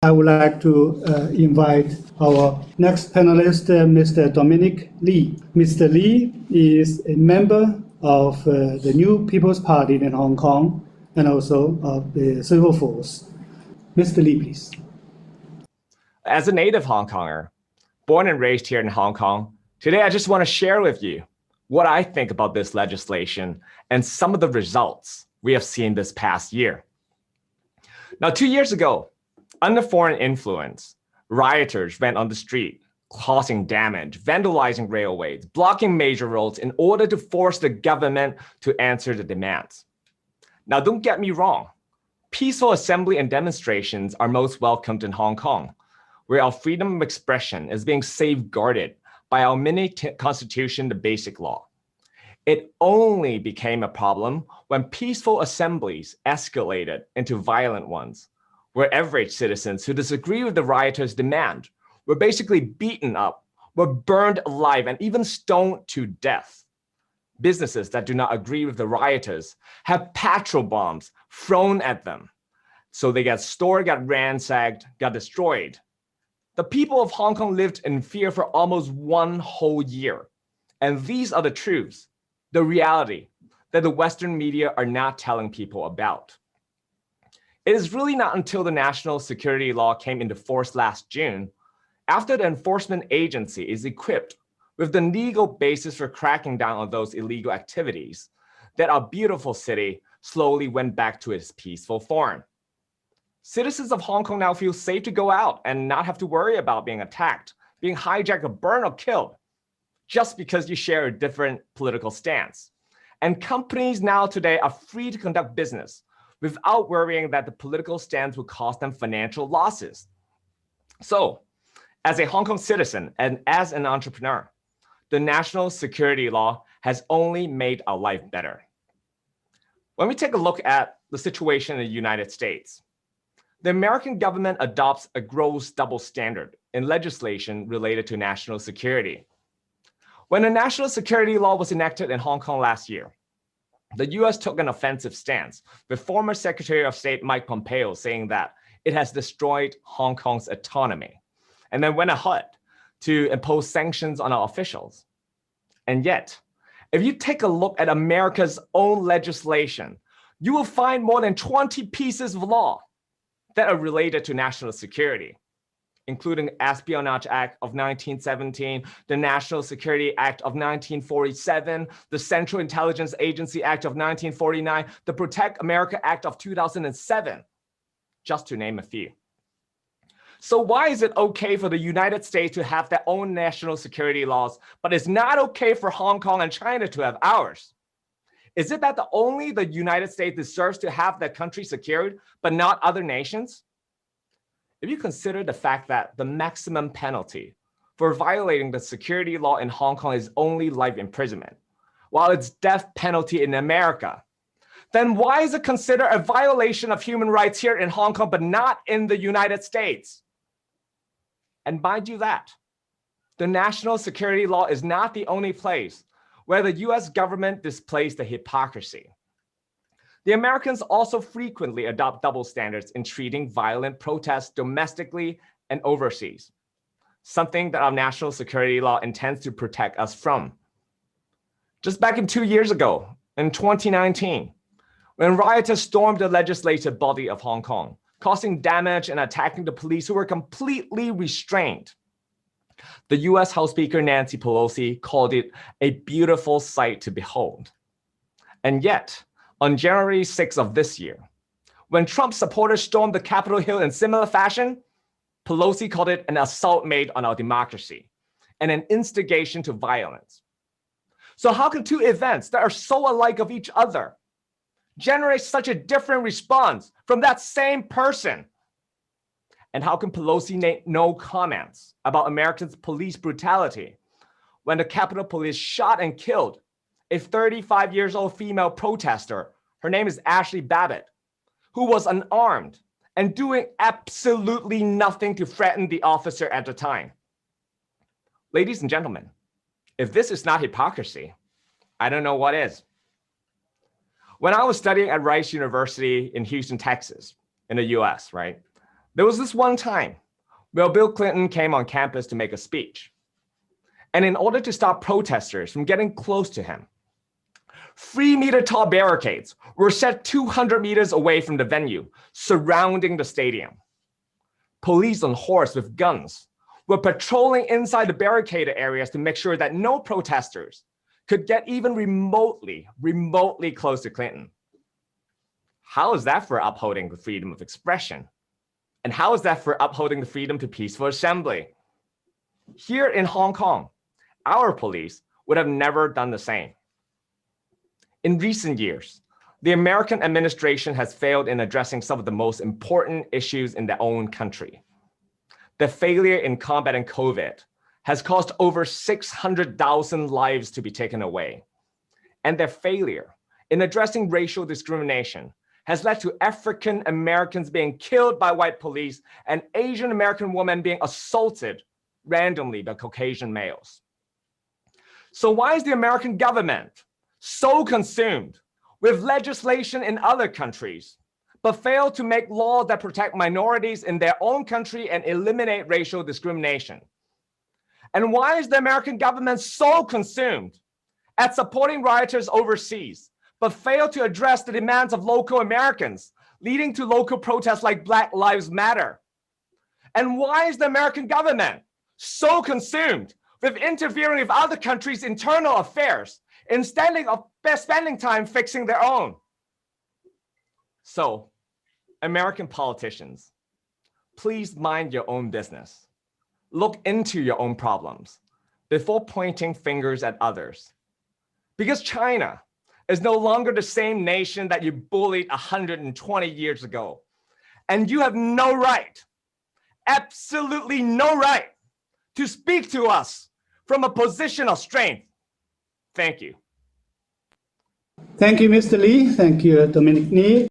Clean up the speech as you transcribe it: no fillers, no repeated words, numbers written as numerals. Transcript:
I would like to invite our next panelist, Mr. Dominic Lee. Mr. Lee is a member of the New People's Party in Hong Kong and also of the Civil Force. Mr. Lee, please. As a native Hong Konger, born and raised here in Hong Kong, today I just want to share with you what I think about this legislation and some of the results we have seen this past year. Now, 2 years ago, under foreign influence, rioters went on the street, causing damage, vandalizing railways, blocking major roads in order to force the government to answer the demands. Now, don't get me wrong. Peaceful assembly and demonstrations are most welcomed in Hong Kong, where our freedom of expression is being safeguarded by our mini constitution, the Basic Law. It only became a problem when peaceful assemblies escalated into violent ones, where average citizens who disagree with the rioters' demand were basically beaten up, were burned alive, and even stoned to death. Businesses that do not agree with the rioters have petrol bombs thrown at them. So they got stored, got ransacked, got destroyed. The people of Hong Kong lived in fear for almost 1 whole year. And these are the truths, the reality that the Western media are not telling people about. It is really not until the National Security Law came into force last June, after the enforcement agency is equipped with the legal basis for cracking down on those illegal activities, that our beautiful city slowly went back to its peaceful form. Citizens of Hong Kong now feel safe to go out and not have to worry about being attacked, being hijacked, or burned or killed, just because you share a different political stance. And companies now today are free to conduct business without worrying that the political stance will cost them financial losses. So, as a Hong Kong citizen and as an entrepreneur, the National Security Law has only made our life better. When we take a look at the situation in the United States, the American government adopts a gross double standard in legislation related to national security. When the National Security Law was enacted in Hong Kong last year, the US took an offensive stance, with former Secretary of State Mike Pompeo saying that it has destroyed Hong Kong's autonomy, and then went ahead to impose sanctions on our officials. And yet, if you take a look at America's own legislation, you will find more than 20 pieces of law that are related to national security, including Espionage Act of 1917, the National Security Act of 1947, the Central Intelligence Agency Act of 1949, the Protect America Act of 2007, just to name a few. So why is it okay for the United States to have their own national security laws, but it's not okay for Hong Kong and China to have ours? Is it that only the United States deserves to have their country secured, but not other nations? If you consider the fact that the maximum penalty for violating the security law in Hong Kong is only life imprisonment, while it's death penalty in America, then why is it considered a violation of human rights here in Hong Kong, but not in the United States? And mind you that, the national security law is not the only place where the US government displays the hypocrisy. The Americans also frequently adopt double standards in treating violent protests domestically and overseas, something that our national security law intends to protect us from. Just back in 2 years ago, in 2019, when rioters stormed the legislative body of Hong Kong, causing damage and attacking the police who were completely restrained, the US House Speaker Nancy Pelosi called it a beautiful sight to behold. And yet, on January 6th of this year, when Trump supporters stormed the Capitol Hill in similar fashion, Pelosi called it an assault made on our democracy and an instigation to violence. So how can two events that are so alike of each other generate such a different response from that same person? And how can Pelosi make no comments about Americans' police brutality when the Capitol Police shot and killed a 35-year-old female protester? Her name is Ashley Babbitt, who was unarmed and doing absolutely nothing to threaten the officer at the time. Ladies and gentlemen, if this is not hypocrisy, I don't know what is. When I was studying at Rice University in Houston, Texas, in the US, right? There was this one time where Bill Clinton came on campus to make a speech. And in order to stop protesters from getting close to him, 3-meter tall barricades were set 200 meters away from the venue, surrounding the stadium. Police on horse with guns were patrolling inside the barricaded areas to make sure that no protesters could get even remotely close to Clinton. How is that for upholding the freedom of expression? And how is that for upholding the freedom to peaceful assembly? Here in Hong Kong, our police would have never done the same. In recent years, the American administration has failed in addressing some of the most important issues in their own country. The failure in combating COVID has caused over 600,000 lives to be taken away. And their failure in addressing racial discrimination has led to African Americans being killed by white police and Asian American women being assaulted randomly by Caucasian males. So why is the American government so consumed with legislation in other countries, but fail to make laws that protect minorities in their own country and eliminate racial discrimination? And why is the American government so consumed at supporting rioters overseas, but fail to address the demands of local Americans, leading to local protests like Black Lives Matter? And why is the American government so consumed with interfering with other countries' internal affairs instead of spending time fixing their own? So, American politicians, please mind your own business. Look into your own problems before pointing fingers at others. Because China is no longer the same nation that you bullied 120 years ago. And you have no right, absolutely no right, to speak to us from a position of strength. Thank you. Thank you, Mr. Lee. Thank you, Dominic Ni.